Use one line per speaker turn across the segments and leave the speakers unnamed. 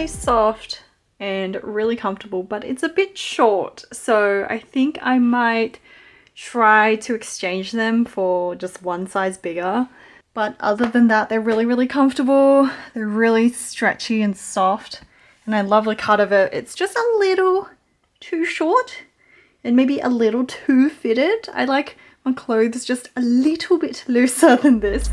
Soft and really comfortable, but it's a bit short, so I think I might try to exchange them for just one size bigger. But other than that, they're really comfortable. They're really stretchy and soft, and I love the cut of it. It's just a little too short and maybe a little too fitted. I like my clothes just a little bit looser than this.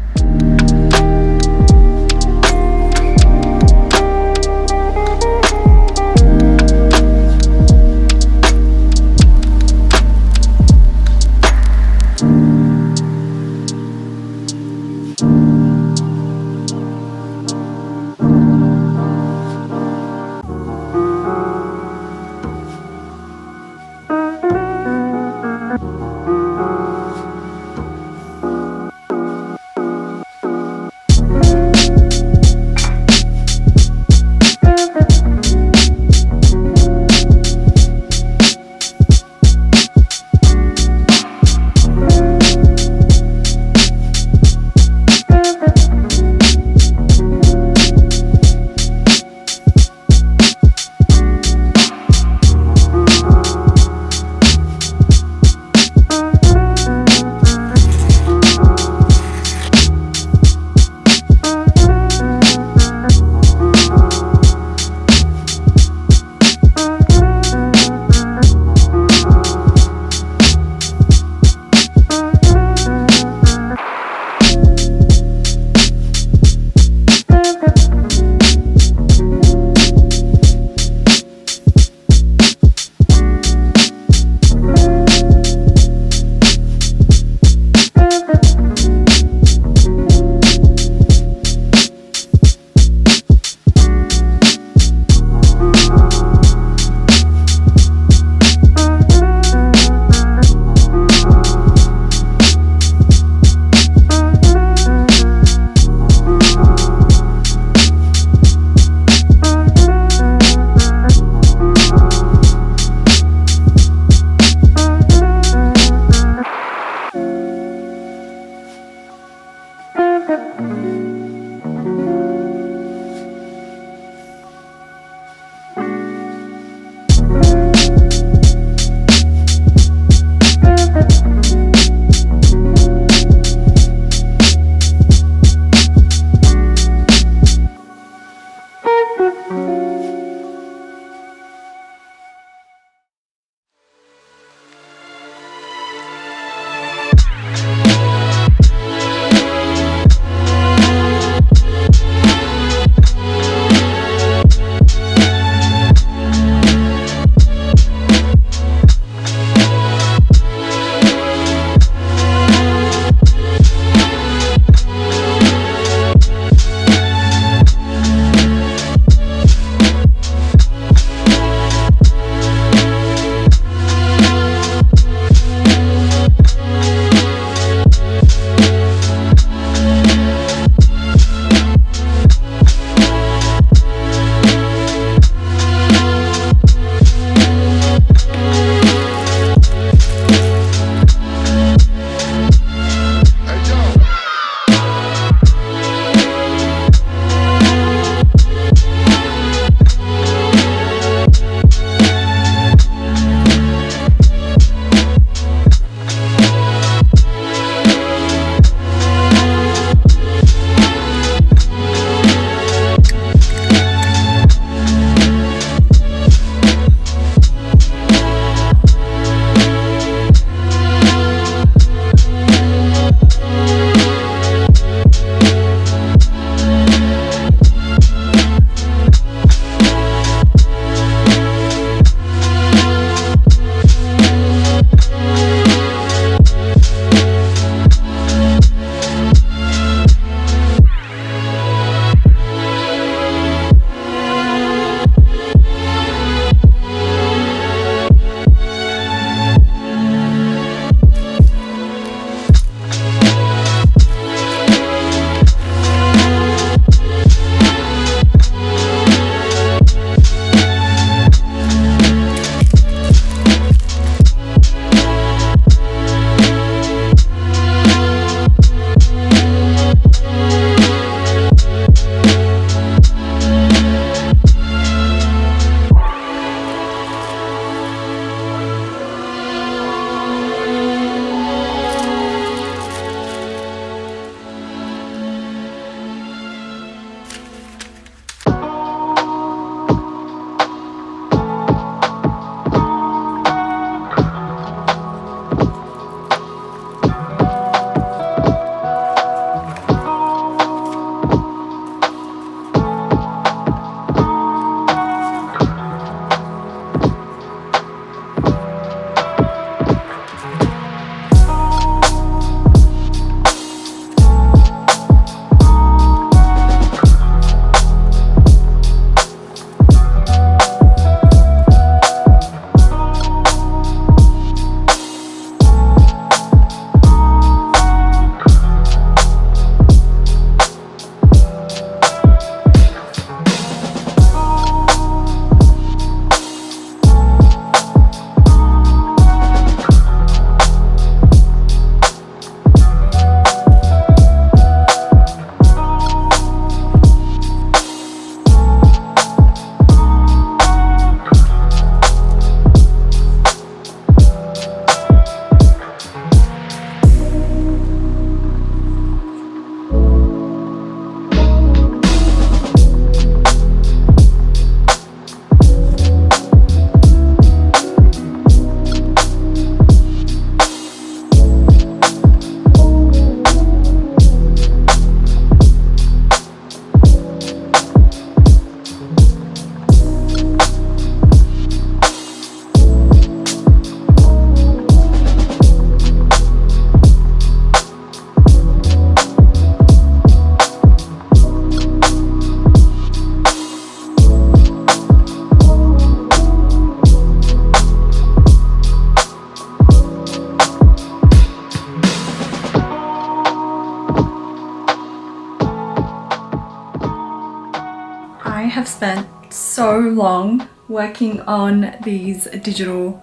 have spent so long working on these digital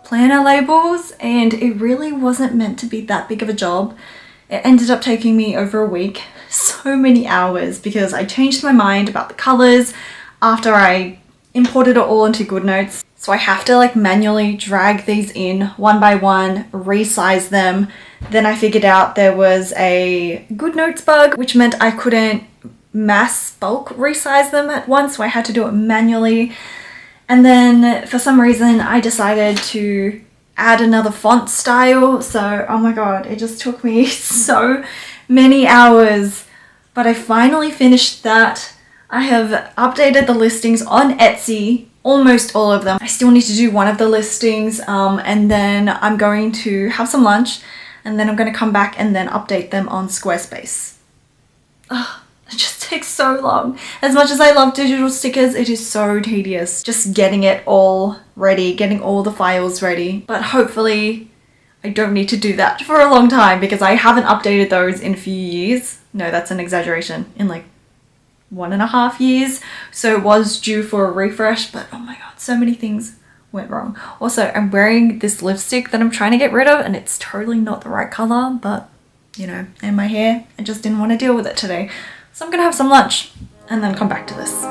planner labels, and it really wasn't meant to be that big of a job. It ended up taking me over a week, so many hours, because I changed my mind about the colors after I imported it all into GoodNotes. So I have to like manually drag these in one by one, resize them. Then I figured out there was a GoodNotes bug, which meant I couldn't mass bulk resize them at once, so I had to do it manually. And then for some reason I decided to add another font style. So, oh my god, it just took me so many hours, but I finally finished that. I have updated the listings on Etsy, almost all of them. I still need to do one of the listings, and then I'm going to have some lunch, and then I'm going to come back and then update them on Squarespace. Ugh, it just takes so long. As much as I love digital stickers, it is so tedious just getting it all ready, getting all the files ready. But hopefully I don't need to do that for a long time, because I haven't updated those in a few years. No, that's an exaggeration. In like 1.5 years. So it was due for a refresh, but oh my god, so many things went wrong. Also, I'm wearing this lipstick that I'm trying to get rid of, and it's totally not the right color, but you know, and my hair, I just didn't want to deal with it today. So I'm gonna have some lunch and then come back to this.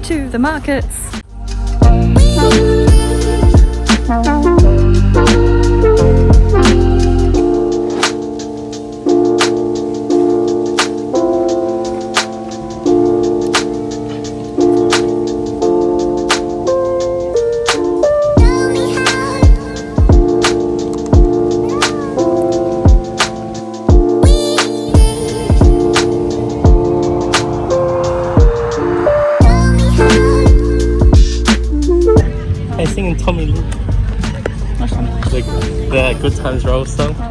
to the markets.
I sing in Tommy Lee. Like the Good Times Rose song.